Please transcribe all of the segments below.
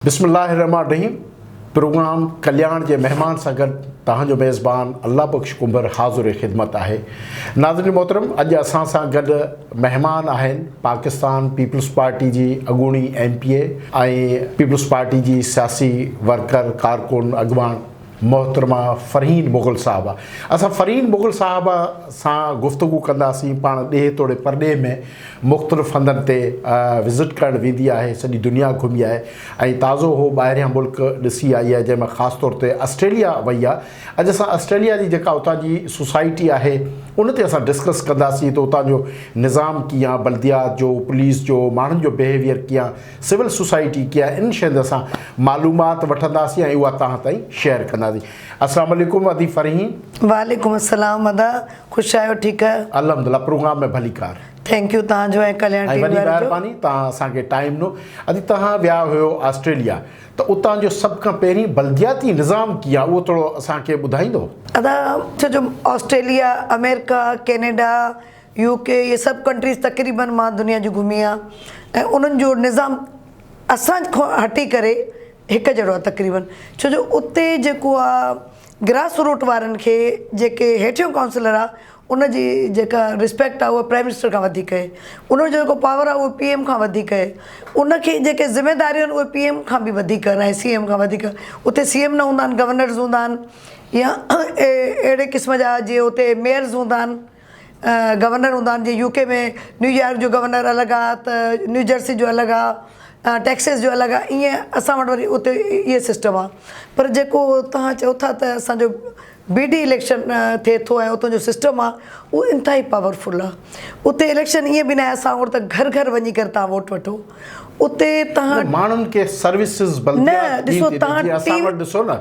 बिस्मिल्लाहिर्रहमानिर्रहीम। प्रोग्राम कल्याण के मेहमान सां गॾु तव्हांजो मेज़बान अल्लाह बख्श कुंबर हाज़ुर ख़िदमत है। नाज़रीन मोहतरम, अॼु असां सां गॾु मेहमान आहिनि पाकिस्तान पीपल्स पार्टी जी अॻूणी MPA ऐं पीपल्स पार्टी जी सियासी वर्कर कारकुन अॻवान मोहतरमा फ़रहीन मुग़ल साहबा। असां फ़रहीन मुग़ल साहबा सां गुफ़्तगू कंदासीं। पाण ॾे तोड़े परॾे में मुख़्तलिफ़ हंधनि ते विज़िट करणु वेंदी आहे, सॼी दुनिया घुमी आहे ऐं ताज़ो हो ॿाहिरियां मुल्क ॾिसी आई आहे, जंहिंमें ख़ासि तौर ते ऑस्ट्रेलिया वई आहे। अॼु असां ऑस्ट्रेलिया जी जेका उतां जी सोसाइटी आहे उन ते असां डिस्कस कंदासीं त उतां जो निज़ाम कीअं आहे, बल्दियात जो, पुलिस जो, माण्हुनि जो बिहेवियर कीअं, सिविल सोसाइटी कीअं, इन शयुनि ते असां मालूमात वठंदासीं ऐं उहा तव्हां ताईं शेयर कंदासीं। अस्सलाम वालेकुम अदी फ़रहीन। वालेकुम अस्सलाम अदा, ख़ुशि आहियो? ठीकु आहे अल्हम्दुलिल्लाह, प्रोग्राम में भली कार। थैंक यू तव्हांजो ऐं कल्याण टीवी वारनि जो। महिरबानी तव्हां असांखे टाइम ॾिनो। अदी तव्हां विया हुयो ऑस्ट्रेलिया, त उतां जो सभ खां पहिरीं बल्दियाती निज़ाम कीअं आहे उहो थोरो असांखे ॿुधाईंदो? अदा छो जो ऑस्ट्रेलिया, अमेरिका, कैनेडा, UK ये सभु कंट्रीज़ तक़रीबन मां दुनिया जी घुमी आहे ऐं उन्हनि जो निज़ाम असां खां हटी करे हिकु जहिड़ो आहे तक़रीबन। छो जो उते जेको आहे ग्रास रूट वारनि खे जेके हेठियों काउंसलर आहे उन जी जेका रिस्पेक्ट आहे उहा प्राइम मिनिस्टर खां वधीक आहे, उन जो जेको पावर आहे उहो PM खां वधीक आहे, उनखे जेके ज़िम्मेदारियूं आहिनि उहे PM खां बि वधीक आहिनि ऐं CM खां वधीक। उते CM न हूंदा आहिनि, गवर्नर्स हूंदा आहिनि या अहिड़े क़िस्म जा जीअं उते मेयर्स हूंदा आहिनि, गवर्नर हूंदा आहिनि। जीअं UK में न्यूयॉर्क जो गवर्नर अलॻि आहे, त न्यू जर्सी जो अलॻि आहे, टेक्सिस जो अलॻि आहे। ईअं असां वटि वरी उते इहे सिस्टम आहे। पर जेको तव्हां चओ था त असांजो BD इलेक्शन थिए थो ऐं उतां जो सिस्टम आहे उहो इंतिहाई पावरफुल आहे। उते इलेक्शन ईअं बि न आहे असां वटि त घर घर वञी करे तव्हां वोट वठो। उते तव्हां माण्हुनि खे सर्विसिस न ॾिसो, तव्हां असां वटि ॾिसो न,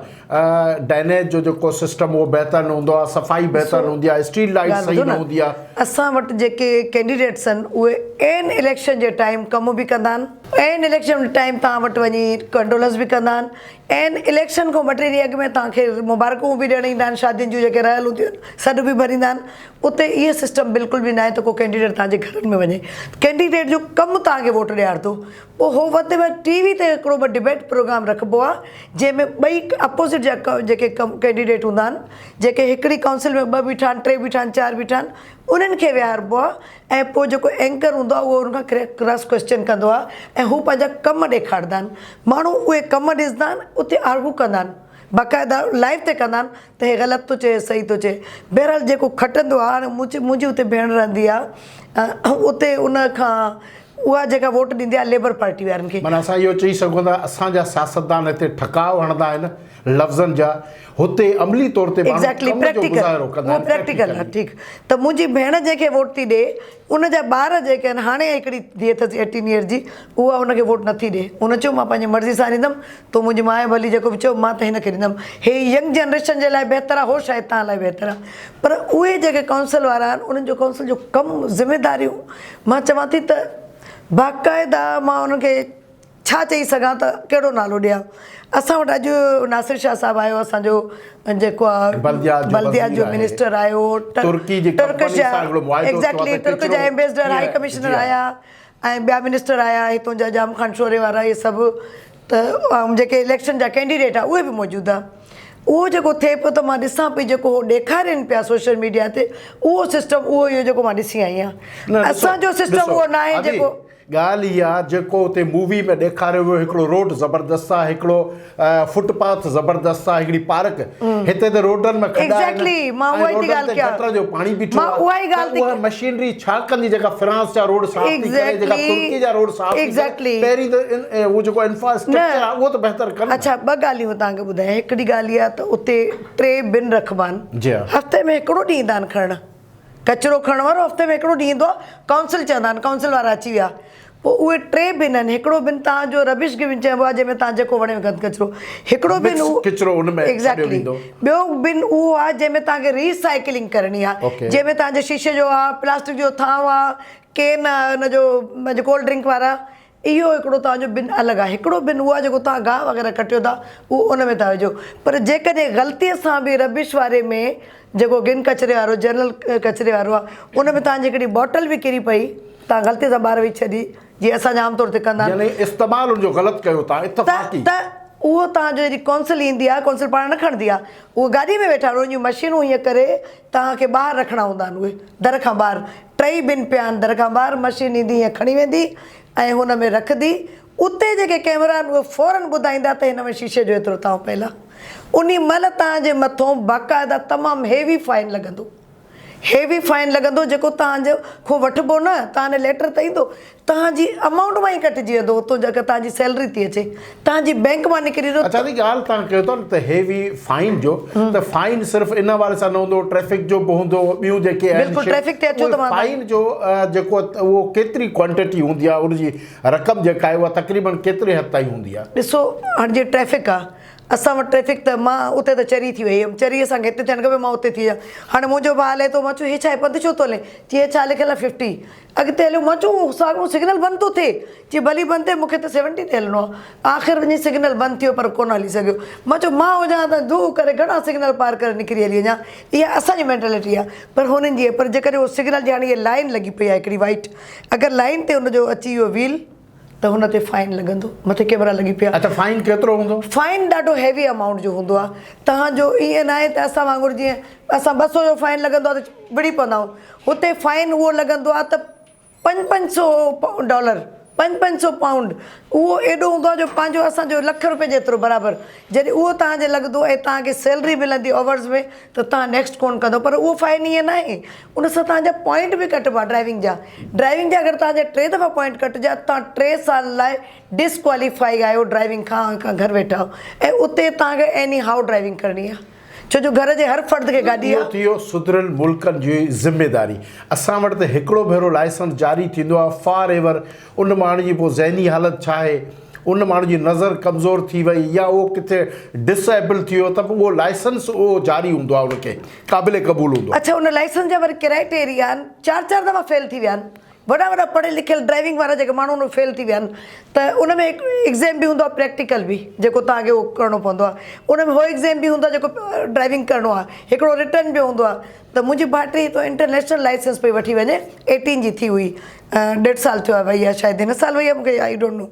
ड्रेनेज जो जेको सिस्टम उहो बहितर न हूंदो आहे, सफ़ाई बहितर न हूंदी आहे, स्ट्रीट लाइट सही न हूंदी आहे। असां वटि जेके कैंडिडेट्स आहिनि उहे एन इलेक्शन जे टाइम कम बि कंदा आहिनि, एन इलेक्शन जे टाइम तव्हां वटि वञी कंडोलेंस बि कंदा आहिनि, एन इलेक्शन खां ॿ टे ॾींहं अॻु में तव्हांखे मुबारकूं बि ॾियणु ईंदा आहिनि, शादियुनि जूं जेके रहियल हूंदियूं आहिनि सॾु बि भरींदा आहिनि। उते इहे सिस्टम बिल्कुलु बि न आहे त को कैंडिडेट तव्हांजे घरनि में वञे, कैंडिडेट जो कमु तव्हांखे वोट ॾियारंदो। पोइ हो वधि में TV ते हिकिड़ो ॿ डिबेट प्रोग्राम रखिबो आहे जंहिंमें ॿई अपोज़िट जा जेके कैंडिडेट हूंदा आहिनि, जेके हिकिड़ी काउंसिल में 2 बीठा आहिनि, 3 बीठा आहिनि, 4 बीठा आहिनि, उन्हनि खे विहारिबो आहे ऐं पोइ जेको एंकर हूंदो आहे उहो उनखां क्रॉस क्वेश्चन कंदो आहे ऐं हू पंहिंजा कम ॾेखारींदा आहिनि। माण्हू उहे कम ॾिसंदा आहिनि, उते आर्गू कंदा आहिनि, बाक़ाइदा लाइव ते कंदा आहिनि त हे ग़लति थो चए, सही थो चए। बहरहाल जेको खटंदो आहे, हाणे मुंहिंजी उते भेण रहंदी आहे, उते उन खां उहा जेका वोट ॾींदी आहे लेबर पार्टी वारनि खे। माना असां इहो चई सघूं था असांजा सियासतदान हिते ठकाव हणंदा आहिनि लफ़्ज़नि जा, हुते अमली तौर ते एग्ज़ैक्टली प्रैक्टिकल आहे। ठीकु, त मुंहिंजी भेण जंहिंखे वोट थी ॾिए उन जा ॿार जेके आहिनि, हाणे हिकिड़ी धीअ अथसि 18 ईयर जी, उहा उनखे वोट नथी ॾिए। उन चयो मां पंहिंजी मर्ज़ी सां ॾींदमि, तो मुंहिंजी माए भली जेको बि चयो मां त हिनखे ॾींदमि। हे यंग जनरेशन जे लाइ बहितर आहे, हो शायदि तव्हां लाइ बहितर आहे। पर उहे जेके काउंसिल वारा आहिनि उन्हनि जो काउंसिल जो कमु, ज़िम्मेदारियूं, मां चवां थी त बाक़ाइदा मां उनखे छा चई सघां त कहिड़ो नालो ॾियां। असां वटि अॼु नासिर शाह साहिबु आयो, असांजो जेको आहे बल्दियात जो मिनिस्टर आयो, एग्ज़ैक्टली तुर्क जा एम्बेसडर, हाई कमिश्नर आया ऐं ॿिया मिनिस्टर आया, हितां जा जाम ख़ान शोरे वारा, इहे सभु। त जेके इलेक्शन जा कैंडिडेट आहे उहे बि मौजूदु आहे। उहो जेको थिए पियो त मां ॾिसां पई जेको ॾेखारनि पिया सोशल मीडिया ते, उहो सिस्टम उहो इहो जेको मां ॾिसी आई आहियां। असांजो सिस्टम उहो न आहे जेको ॻाल्हि इहा आहे जेको उते मूवी में ॾेखारियो वियो। हिकिड़ो रोड ज़बरदस्त आहे, हिकिड़ो फुटपाथ ज़बरदस्त आहे, हिकिड़ी पार्क। हिते त रोडनि में एग्ज़ैक्टली मां उहा ई थी ॻाल्हि कयां, गटर जो पाणी बीठो आहे। मां उहा ई ॻाल्हि उहा मशीनरी छा कंदी जेका फ्रांस जा रोड साफ़ थी करे, जेका तुर्की जा रोड साफ़ थी करे? पहिरीं त उहो जेको इंफ्रास्ट्रक्चर आहे उहो त बहितर कनि। अच्छा, 2 ॻाल्हियूं तव्हांखे ॿुधायां। हिकिड़ी ॻाल्हि इहा त उते 3 बिन रखबा आहिनि, हफ़्ते में हिकिड़ो ॾींहुं ईंदा आहिनि खणणु, कचिरो खणण वारो हफ़्ते में हिकिड़ो ॾींहुं ईंदो आहे। काउंसिल चवंदा आहिनि, काउंसिल वारा अची विया, पोइ उहे 3 बिन आहिनि। हिकिड़ो बिन तव्हांजो रबिश बिन चइबो आहे जंहिंमें तव्हां जेको वणे कचिरो, हिकिड़ो बिन एग्ज़ैक्टली, ॿियो बिन उहो आहे जंहिंमें तव्हांखे रीसाइकिलिंग करणी आहे, जंहिंमें तव्हांजे शीशे जो आहे, प्लास्टिक जो थांव आहे, केन आहे, हुनजो कोल्ड ड्रिंक वारा, इहो हिकिड़ो तव्हांजो बिन अलॻि आहे। हिकिड़ो बिन उहो आहे जेको तव्हां गाह वग़ैरह कटियो था उहो उन में तव्हां विझो। पर जेकॾहिं ग़लतीअ सां बि रबिश वारे में जेको गिन कचिरे वारो, जनरल कचिरे वारो आहे, उन में तव्हांजी हिकिड़ी बॉटल बि किरी पई, तव्हां ग़लती सां ॿाहिरि विझी छॾी, जीअं असांजा आमतौर ते कंदा आहिनि। यानी इस्तेमालु उनजो ग़लति कयो तव्हां इत्तफ़ाक़ी। त उहो तव्हांजो जहिड़ी कौंसिल ईंदी आहे, कौंसिल पाण न खणंदी आहे, उहो गाॾी में वेठा उन्हनि जूं मशीनूं हीअं करे तव्हांखे ॿाहिरि रखणा हूंदा आहिनि। उहे दर खां ॿाहिरि टई बिन पिया आहिनि, दर खां ॿाहिरि मशीन ईंदी हीअं खणी वेंदी ऐं हुन में रखंदी। उते जेके कैमरा आहिनि उहे फ़ौरन ॿुधाईंदा त हिन में शीशे जो एतिरो तव्हां पियल आहे। उन महिल तव्हांजे मथां बाक़ाइदा तमामु हेवी फाइन लॻंदो, हेवी फाइन लॻंदो, जेको तव्हांजो खो वठिबो न, तव्हांजे लेटर त ईंदो, तव्हांजी अमाउंट मां ई कटिजी वेंदो, उतां जेका तव्हांजी सैलरी थी अचे तव्हांजी बैंक मां निकिरी वेंदो। अच्छा, ॻाल्हि तव्हां कयो था न त हेवी फाइन जो, त फाइन सिर्फ़ु इन वारे सां न हूंदो, ट्रैफिक जो बि हूंदो, ॿियूं जेके आहिनि बिल्कुलु ट्रैफिक ते अचो त मां फाइन जो जेको उहो केतिरी क्वांटिटी हूंदी आहे, उनजी रक़म जेका आहे उहा तक़रीबन केतिरे हद ताईं हूंदी आहे? ॾिसो हाणे जीअं ट्रैफ़िक आहे, असां वटि ट्रैफ़िक त मां उते त चरी थी वई हुयमि, चरी असांखे हिते थियणु खपे, मां उते थी विया। हाणे मुंहिंजो भाउ हले थो, मां चयो हे छा आहे पंधु छो थो हले, चई छा लिखियलु आहे 50, अॻिते हलियो, मां चयो साॻियो सिग्नल बंदि थो थिए, चई भली बंदि थिए, मूंखे त 70 ते हलणो आहे। आख़िर वञी सिग्नल बंदि थियो पर कोन हली सघियो। मां चयो मां हुजां त धू करे घणा सिग्नल पार करे निकिरी हली वञा, इहा असांजी मेंटेलिटी आहे। पर हुननि जी पर जेकॾहिं उहो सिग्नल जी हाणे इहा लाइन लॻी पई आहे हिकिड़ी वाइट, अगरि लाइन ते हुनजो अची वियो व्हील त हुन ते फाइन लॻंदो, मथे कैमरा लॻी पिया। अच्छा, फाइन केतिरो हूंदो? फाइन ॾाढो हैवी अमाउंट जो हूंदो आहे। तव्हांजो ईअं न आहे त असां वांगुरु जीअं असां 200 जो फाइन लॻंदो आहे त विड़ी पवंदा आहियूं, हुते फाइन उहो लॻंदो आहे त $500 $500 पाउंड, उहो एॾो हूंदो आहे जो पंहिंजो असांजो ₹1,00,000 जेतिरो बराबरि। जॾहिं उहो तव्हांजे लॻंदो ऐं तव्हांखे सैलरी मिलंदी आवर्स में त तव्हां नेक्स्ट कोन कंदो, पर उहो फाइन ईअं न आहे, उन सां तव्हांजा पॉइंट बि कटिबा ड्राइविंग जा। ड्राइविंग जा अगरि तव्हांजा 3 दफ़ा पॉइंट कटिजा, तव्हां 3 साल लाइ डिसक्वालीफाई आहियो ड्राइविंग खां घर वेठा आहियो, ऐं उते तव्हांखे एनी हाउ ड्राइविंग करणी आहे, छो जो घर जे हर फ़र्द खे गाॾी आहे। थी वियो सुधरियल मुल्कनि जी ज़िमेदारी। असां वटि त हिकिड़ो भेरो लाइसेंस जारी थींदो आहे, फॉर एवर उन माण्हू जी पोइ ज़हनी हालत छा आहे, उन माण्हू जी नज़र कमज़ोर थी वई या उहो किथे डिसेबल थी वियो, त पोइ उहो लाइसेंस उहो जारी हूंदो आहे, उनखे क़ाबिल क़बूल हूंदो। अच्छा, उन लाइसेंस जा वरी क्राइटेरिया आहिनि, 4 दफ़ा फेल थी विया आहिनि, वॾा पढ़ियल लिखियल ड्राइविंग वारा जेके माण्हू उन फेल थी विया आहिनि, त उन में हिकु एग्ज़ाम बि हूंदो आहे, प्रैक्टिकल बि, जेको तव्हांखे उहो करिणो पवंदो आहे। उन में उहो एग्ज़ाम बि हूंदो आहे जेको ड्राइविंग करिणो आहे, हिकिड़ो रिटर्न बि हूंदो आहे। त मुंहिंजी भाइटी तो इंटरनेशनल लाइसेंस पई वठी वञे, 18 जी थी हुई, 1.5 साल थियो आहे वई आहे, शायदि हिन साल वई आहे, मूंखे आई डोंट नो।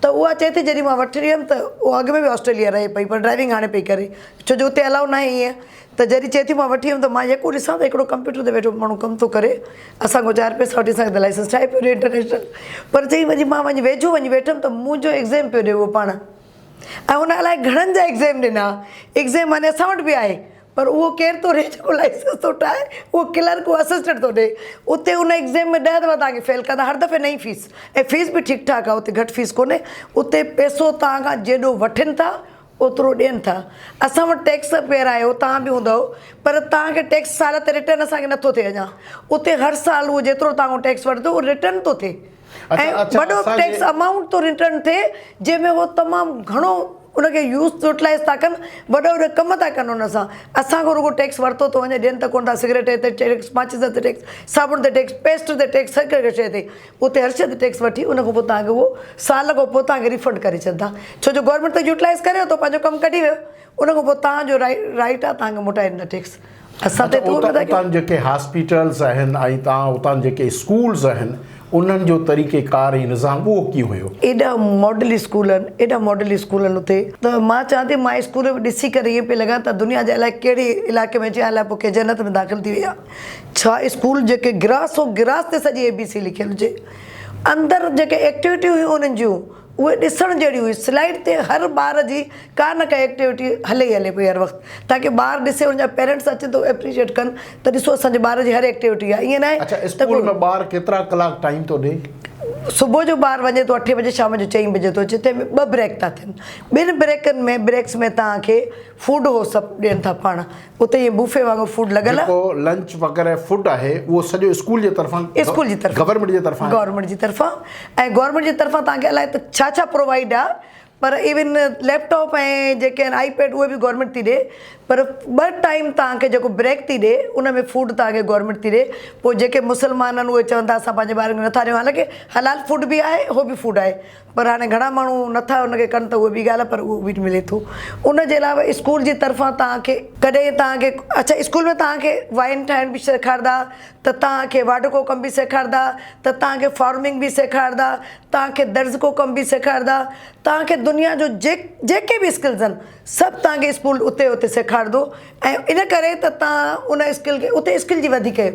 त उहा चए थी जॾहिं मां वठी वियमि त उहा अॻु में बि ऑस्ट्रेलिया रहे पई, पर ड्राइविंग हाणे पई करे, छो जो उते अलाउ न आहे ईअं। त जॾहिं चए थी मां वठी वियमि त मां यको ॾिसां त हिकिड़ो कंप्यूटर ते वेठो माण्हू कमु थो करे, असांखां 4 पैसा वठी असांखे त लाइसेंस ठाहे पियो ॾिए इंटरनेशनल, पर चई वञी मां वेझो वञी वेठमि त मुंहिंजो एग्ज़ाम पियो ॾिए उहो पाण, ऐं हुन अलाए घणनि जा एग्ज़ाम ॾिना। एग्ज़ाम माने असां वटि बि आहे, पर उहो केरु थो ॾिए जेको लाइसेंस थो ठाहे, उहो क्लर्क उहो असिस्टेंट थो ॾिए। उते उन एग्ज़ाम में 10 दफ़ा तव्हांखे फेल कंदा, हर दफ़े नई फीस, ऐं फीस बि ठीकु ठाकु आहे, उते घटि फीस कोन्हे। उते पैसो तव्हांखां जेॾो वठनि था ओतिरो ॾियनि था। असां वटि टैक्स पेयर आहियो, तव्हां बि हूंदव, पर तव्हांखे टैक्स साल ते रिटर्न असांखे नथो थिए अञा। उते हर साल उहो जेतिरो तव्हां टैक्स वठंदो उहो रिटर्न थो थिए, ऐं वॾो टैक्स अमाउंट थो रिटर्न थिए, जंहिंमें उहो तमामु घणो उनखे यूज़ यूटिलाइज़ था कनि, वॾा वॾा कम था कनि उन सां। असांखां रुॻो टैक्स वरितो थो वञे, ॾियनि त कोन था, सिगरेट ते टैक्स, माचिस ते टैक्स, साबुण ते टैक्स, पेस्ट ते टैक्स, हर हिकु शइ ते। उते हर शइ ते टैक्स वठी उन खां पोइ तव्हांखे उहो साल खां पोइ तव्हांखे रिफंड करे छॾंदा, छो जो गवर्नमेंट त यूटिलाइज़ करे थो, पंहिंजो कमु कढी वियो, उन खां पोइ तव्हांजो राइट आहे तव्हांखे मोटाए ॾींदा टैक्स। असां ते उतां जेके हॉस्पिटल्स आहिनि ऐं तव्हां उतां जेके स्कूल्स आहिनि, उन्हनि जो तरीक़ेकार ऐं निज़ाम उहो कीअं हुयो? एॾा मॉडल स्कूल आहिनि, एॾा मॉडल स्कूल आहिनि उते, त मां चवां थी मां स्कूल ॾिसी करे ईअं पियो लॻा त दुनिया जे अलाए कहिड़े इलाइक़े में अची अलाए पोइ कंहिं जन्नत में दाख़िल थी वई आहे। छा स्कूल जेके गिरास ते सॼी ABC लिखियलु हुजे, अंदरि जेके एक्टिविटियूं हुयूं उन्हनि जूं उहे ॾिसण जहिड़ी हुई। स्लाइड ते हर ॿार जी का न का एक्टिविटी हले ई हले पई हर वक़्तु, ताकी ॿार ॾिसे, हुनजा पेरेंट्स अचनि तो एप्रिशिएट कनि त ॾिसो असांजे ॿार जी हर एक्टिविटी आहे, ईअं न आहे। अच्छा, स्कूल में ॿार केतिरा कलाक टाइम थो ॾे? सुबुह जो ॿारु वञे थो 8 बजे, शाम जो 4 बजे थो अचे, तंहिंमें 2 ब्रेक था थियनि। 2 ब्रेक्स में तव्हांखे फूड हो सभु ॾियनि था पाण, उते ईअं बुफे वांगुरु फूड लॻल आहे। लंच वग़ैरह फूड आहे उहो सॼो स्कूल जे तरफ़ां, गवर्नमेंट जे तरफ़ां, ऐं गवर्नमेंट जी तरफ़ां तव्हांखे अलाए त छा प्रोवाइड आहे, पर इवन लैपटॉप ऐं जेके आहिनि आईपैड उहे बि गवर्नमेंट थी ॾिए, पर 2 टाइम तव्हांखे जेको ब्रेक थी ॾिए उन में फूड तव्हांखे गवर्नमेंट थी ॾिए। पोइ जेके मुस्लमान आहिनि उहे चवनि था असां पंहिंजे ॿारनि खे नथा ॾियूं, हालांकि हलाल फूड बि आहे, उहो बि फूड आहे, पर हाणे घणा माण्हू नथा हुनखे कनि त उहा बि ॻाल्हि आहे, पर उहो बि मिले थो। उन जे अलावा स्कूल जी तरफ़ां तव्हांखे कॾहिं तव्हांखे अच्छा स्कूल में तव्हांखे वाइन ठाहिण बि सेखारींदा, त तव्हांखे वाडको कमु बि सेखारींदा, त तव्हांखे फार्मिंग बि सेखारींदा, तव्हांखे दर्ज़को कमु बि सेखारींदा, तव्हांखे दुनिया जो जेके बि स्किल्स आहिनि सभु तव्हांखे स्कूल उते सेखारींदो। ऐं इन करे त तव्हां उन स्किल खे उते स्किल जी वधीक आहे।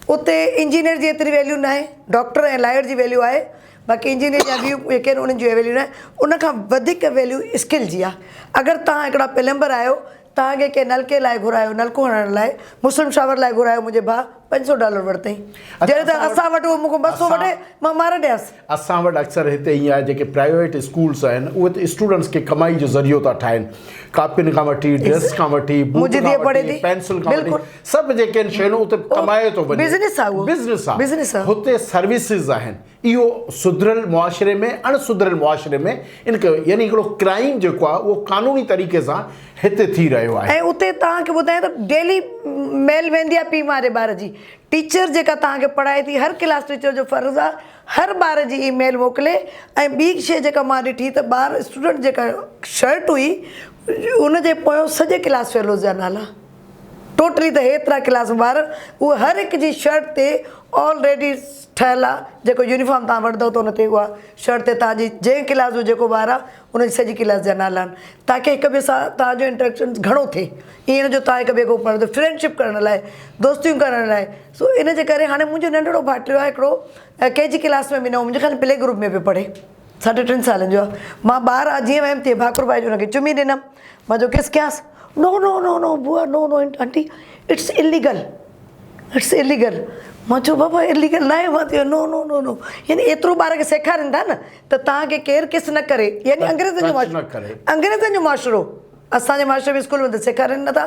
उते इंजीनियर जी एतिरी वैल्यू न आहे, डॉक्टर ऐं लॉयर जी वैल्यू आहे, बाक़ी इंजीनियर जा व्यू जेके आहिनि उन्हनि जी वैल्यू न आहे। उनखां वधीक वैल्यू स्किल जी आहे। अगरि तव्हां हिकिड़ा प्लम्बर आहियो, तव्हांखे कंहिं नलके लाइ घुरायो, नलको हणण लाइ, मुस्लिम शावर लाइ घुरायो, मुंहिंजे भाउ $500 वरितई, जॾहिं त असां वटि उहो मूंखे 200 वठे मां मार ॾियांसि। असां वटि अक्सर हिते ईअं आहे, जेके प्राइवेट स्कूल्स आहिनि उहे त स्टूडेंट्स खे कमाई जो ज़रियो था ठाहिनि, कापियुनि खां वठी ड्रेस खां वठी मुंहिंजी धीउ पढ़े थी, पेंसिल खां वठी सभु जेके आहिनि शयूं उते कमाए थो वञे। बिज़नेस आहे उहो, बिज़नेस आहे। हुते सर्विसिस आहिनि। इहो सुधरियल मुआशिरे में अणसुधरियल मुआशिरे में इनखे यानी हिकिड़ो क्राइम जेको आहे उहो कानूनी तरीक़े सां हिते थी रहियो आहे। ऐं उते तव्हांखे ॿुधायां त डेली मेल वेंदी आहे पीउ मारे ॿार जी। टीचर जेका तव्हांखे पढ़ाए थी, हर क्लास टीचर जो फ़र्ज़ु आहे हर ॿार जी ईमेल मोकिले। ऐं ॿी शइ जेका मां ॾिठी त ॿार स्टूडेंट जेका शर्ट हुई उनजे पोयों सॼे क्लास फेलोज़ जा नाला, टोटली त हेतिरा क्लास में ॿार, उहा हर हिक जी शर्ट ते ऑलरेडी ठहियलु आहे। जेको यूनिफॉर्म तव्हां वठंदव त उन ते उहा शर्ट ते तव्हांजी जंहिं क्लास जो जेको ॿारु आहे उनजी सॼी क्लास जा नाला आहिनि, ताकी हिक ॿिए सां तव्हांजो इंट्रेक्शन घणो थिए। ईअं न जो तव्हां हिक ॿिए खां पढ़ंदो, फ्रेंडशिप करण लाइ, दोस्तियूं करण लाइ। सो इन जे करे हाणे मुंहिंजो नंढिड़ो भाइटियो आहे हिकिड़ो, KG क्लास में बि न हो, मुंहिंजे ख़्याल प्ले ग्रुप में बि पढ़े, 3.5 सालनि जो आहे। मां ॿार आहे जीअं वयमि तीअं भाकुर भाई जो हुनखे चुमी ॾिनमि, मां जो किस कयांसि, नो नो नो नो बुआ no no aunty it's illegal, it's illegal. मां चयो बाबा इलीगल न आहे। मां चयो नो नो नो नो, यानी एतिरो ॿार खे सेखारीनि था न त तव्हांखे केरु किस न करे, यानी अंग्रेज़नि जो माशरो, अंग्रेज़नि जो माशरो। असांजे माशरे में स्कूल में त सेखारनि नथा,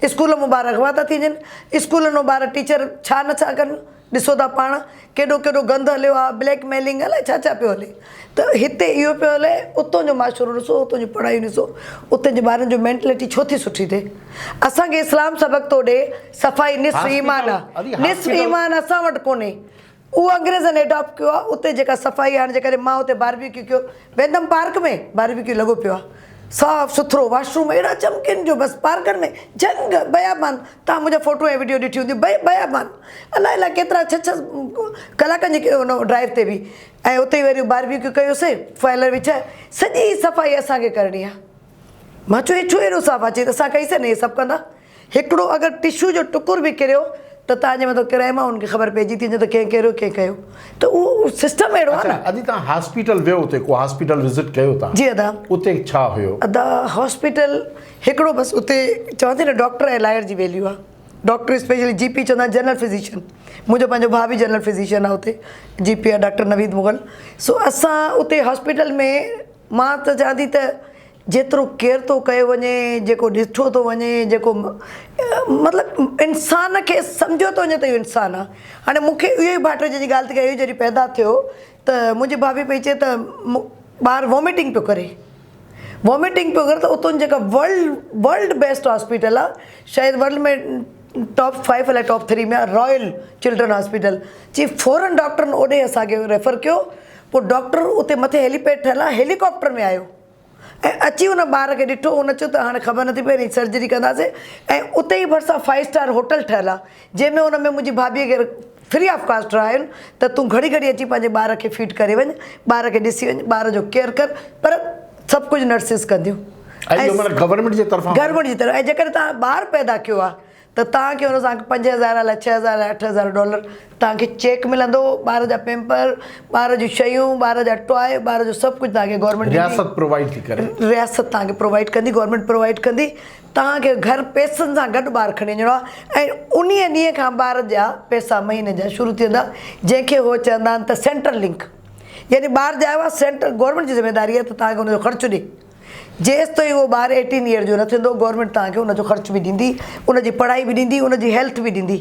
स्कूल मां ॿार अगवा था थी वञनि, स्कूलनि मां ॿार टीचर छा नथा कनि, ॾिसो था पाण केॾो केॾो गंद हलियो आहे, ब्लैकमेलिंग अलाए छा छा पियो हले। त हिते इहो पियो हले, उतां जो माशरो ॾिसो, उतां जी पढ़ाई ॾिसो, उते जे ॿारनि जो मेंटलिटी छो थी सुठी थिए। असांखे इस्लाम सबक़ थो ॾे सफ़ाई निस्फ़ ईमान आहे, निस्फ़ ईमान असां वटि कोन्हे, उहो अंग्रेज़नि एडॉप्ट कयो आहे। उते जेका सफ़ाई हाणे जे करे मां उते बारबेक्यू कयो, वेंदमि पार्क में बारबेक्यू लॻो पियो आहे, साफ़ु सुथिरो, वॉशरूम अहिड़ा चमकिन जो, बसि पार्कनि में जंग बयाबान। तव्हां मुंहिंजा फ़ोटो ऐं वीडियो ॾिठी हूंदी, बयाबान, अलाए अलाए केतिरा 6 कलाकनि जी हुन ड्राइव ते बि। ऐं उते वरी बारबेक्यू कयोसीं, फाइलर विछाए, सॼी सफ़ाई असांखे करणी आहे। मां चयो हे छो एॾो साफ़ु अचे, त असां कईसीं न, हे सभु कंदा। हिकिड़ो अगरि टिशू जो टुकुर बि किरियो त तव्हांजे मथां किराए मां हुनखे ख़बर पइजी थी वञे त कंहिं किरियो कंहिं कयो, त उहो सिस्टम अहिड़ो आहे न। अॼु तव्हां हॉस्पिटल वियो, उते को हॉस्पिटल विज़िट कयो था? जी अदा। उते छा हुयो? अदा हॉस्पिटल हिकिड़ो बसि, उते चवां थी न डॉक्टर ऐं लॉयर जी वैल्यू आहे। डॉक्टर स्पेशली GP चवंदा आहिनि, जनरल फिज़िशियन। मुंहिंजो पंहिंजो भाउ बि जनरल फिज़िशियन आहे उते, GP आहे डॉक्टर नवीद मुग़ल। सो असां उते हॉस्पिटल में मां त चवां थी त जेतिरो केयर थो कयो वञे, जेको ॾिठो थो वञे, जेको मतिलबु इंसान खे सम्झो थो वञे त इहो इंसानु आहे। हाणे मूंखे इहो ई भाइटो जी ॻाल्हि थी कई, जॾहिं पैदा थियो त मुंहिंजी भाभी पई चए त ॿारु वॉमिटिंग पियो करे, वॉमिटिंग पियो करे, त उतां जेका वर्ल्ड बेस्ट हॉस्पिटल आहे, शायदि वर्ल्ड में टॉप 5 अलाए टॉप 3 में आहे, रॉयल चिल्ड्रन हॉस्पिटल। चई फॉरन डॉक्टरनि ओॾे असांखे रेफर कयो। पोइ डॉक्टर उते मथे हेलीपैड ठहियलु आहे, हेलीकॉप्टर में आयो ऐं अची हुन ॿार खे ॾिठो। हुन चयो त हाणे ख़बर नथी पए, सर्जरी कंदासीं। ऐं उते ई भरिसां 5 स्टार होटल ठहियलु आहे, जंहिंमें हुन में मुंहिंजी भाभीअ खे फ्री ऑफ कास्ट रहायुनि त तूं घड़ी घड़ी अची पंहिंजे ॿार खे फीड करे वञु, ॿार खे ॾिसी वञु, ॿार जो केयर कर। पर सभु कुझु नर्सिस कंदियूं गवर्नमेंट जी तरफ़ां, गवर्नमेंट जी तरफ़। ऐं जेकर तव्हां ॿारु पैदा कयो आहे त तव्हांखे हुन सां $5,000 अलाए $6,000 $8,000 तव्हांखे चेक मिलंदो। ॿार जा पैम्पर, ॿार जूं शयूं, ॿार जा टॉय, ॿार जो सभु कुझु तव्हांखे गवर्नमेंट रियासत प्रोवाइड थी करे, रियासत तव्हांखे प्रोवाइड कंदी, गवर्नमेंट प्रोवाइड कंदी। तव्हांखे घर पैसनि सां गॾु ॿारु खणी वञिणो आहे। ऐं उन ॾींहं खां ॿार जा पैसा महीने जा शुरू थी वेंदा, जंहिंखे उहो चवंदा आहिनि त सेंट्रल लिंक, यानी ॿारु जायो आहे सेंट्रल, गवर्नमेंट जी ज़िमेदारी आहे त तव्हांखे हुनजो ख़र्चु ॾे। जेसि ताईं उहो ॿारु 18 ईयर जो न थींदो, गवर्नमेंट तव्हांखे हुनजो ख़र्चु बि ॾींदी, उनजी पढ़ाई बि ॾींदी, उनजी हेल्थ बि ॾींदी।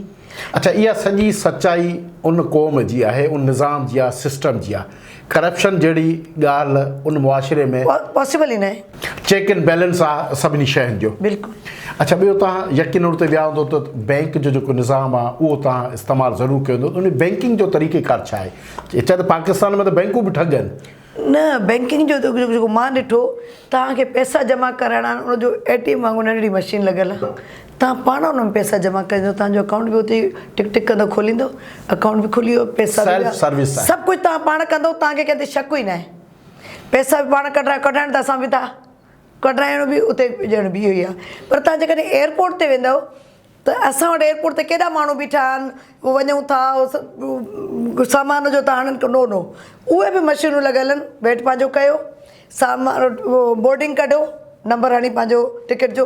अच्छा, इहा सॼी सचाई उन क़ौम जी आहे, उन निज़ाम जी आहे, सिस्टम जी आहे। करप्शन जहिड़ी ॻाल्हि उन मुआशिरे में पॉसिबल ई न आहे। चेक एंड बैलेंस आहे सभिनी शयुनि जो। बिल्कुलु। अच्छा, ॿियो तव्हां यकीन ते विया हूंदो त बैंक जो जेको निज़ाम आहे उहो तव्हां इस्तेमालु ज़रूरु कयो हूंदो। उन बैंकिंग जो तरीक़ेकार छा आहे? चए त पाकिस्तान में त बैंकूं बि ठग आहिनि। न, बैंकिंग जो जेको मां ॾिठो, तव्हांखे पैसा जमा कराइणा आहिनि, उनजो ATM वांगुरु नंढड़ी मशीन लॻियल आहे। तव्हां पाण उन में पैसा जमा कजो, तव्हांजो अकाउंट बि उते टिक टिक कंदो खोलींदो, अकाउंट बि खुली वियो, पैसा सेल्फ सर्विस आहे। सभु कुझु तव्हां पाण कंदो, तव्हांखे कंहिंते शक ई न आहे। पैसा बि पाण कढाइण त असां बि था कढाइण बि उते ॼण बि इहो ई आहे। पर तव्हां जेकॾहिं एयरपोर्ट ते वेंदव त असां वटि एयरपोर्ट ते केॾा माण्हू बीठा आहिनि, वञूं था सामान जो तव्हां आणनि नो नो, उहे बि मशीनूं लॻियल आहिनि। वेट पंहिंजो कयो, सामान बोर्डिंग कढो, नंबर हणी पंहिंजो टिकट जो,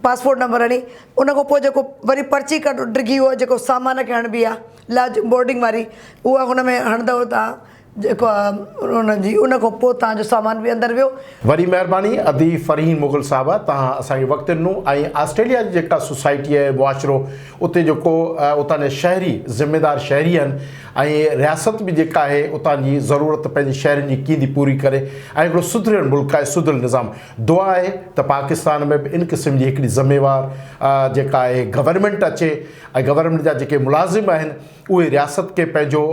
पासपोर्ट नंबर हणी, उन खां पोइ जेको वरी पर्ची कढो डिघी, उहो जेको सामान खे हणबी आहे लाज बोर्डिंग वारी, उहा हुन में हणंदव तव्हां जेको आहे उनजी, उन खां पोइ तव्हांजो सामान बि अंदरि वियो। वरी महिरबानी अदी फ़रहीन मुग़ल साहिबा, तव्हां असांखे वक़्तु ॾिनो। ऐं ऑस्ट्रेलिया जी जेका सोसाइटी आहे, मुआशिरो, उते जेको उतां जा शहरी ज़िमेदार शहरी आहिनि, ऐं रियासत बि जेका आहे उतां जी ज़रूरत पंहिंजे शहरनि जी कींदी पूरी करे, ऐं हिकिड़ो सुधरियल मुल्क आहे, सुधरियल निज़ाम। दुआ आहे त पाकिस्तान में बि इन क़िस्म जी हिकिड़ी ज़िमेवार जेका आहे गवर्नमेंट अचे, ऐं गवर्नमेंट जा जेके मुलाज़िम आहिनि उहे रियासत खे पंहिंजो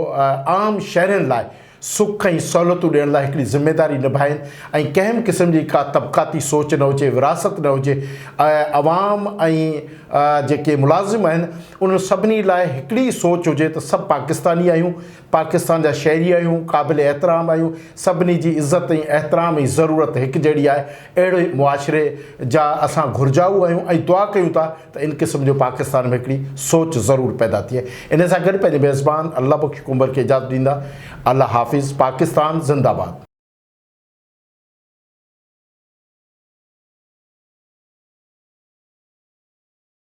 आम शहरनि लाइ सुख ऐं सहूलियतूं ॾियण लाइ हिकिड़ी ज़िमेदारी निभाइनि, ऐं कंहिं बि क़िस्म जी का तबक़ाती सोच न हुजे, विरासत न हुजे। अवाम ऐं जेके मुलाज़िम आहिनि उन सभिनी लाइ हिकिड़ी सोच हुजे त सभु पाकिस्तानी आहियूं, पाकिस्तान जा शहरी आहियूं, क़ाबिल एहतराम आहियूं, सभिनी जी इज़त ऐं एहतराम ऐं ज़रूरत हिकु जहिड़ी आहे। अहिड़े मुआशिरे जा असां घुरिजाऊ आहियूं ऐं दुआ कयूं था त इन क़िस्म जो पाकिस्तान में हिकिड़ी सोच ज़रूरु पैदा थिए। इन सां गॾु पंहिंजे मेज़बान अल्लाह बख़्श कुंबर खे इजाज़त ॾींदा। अल्लाह हाफ़िज़। पाकिस्तान ज़िंदाबाद।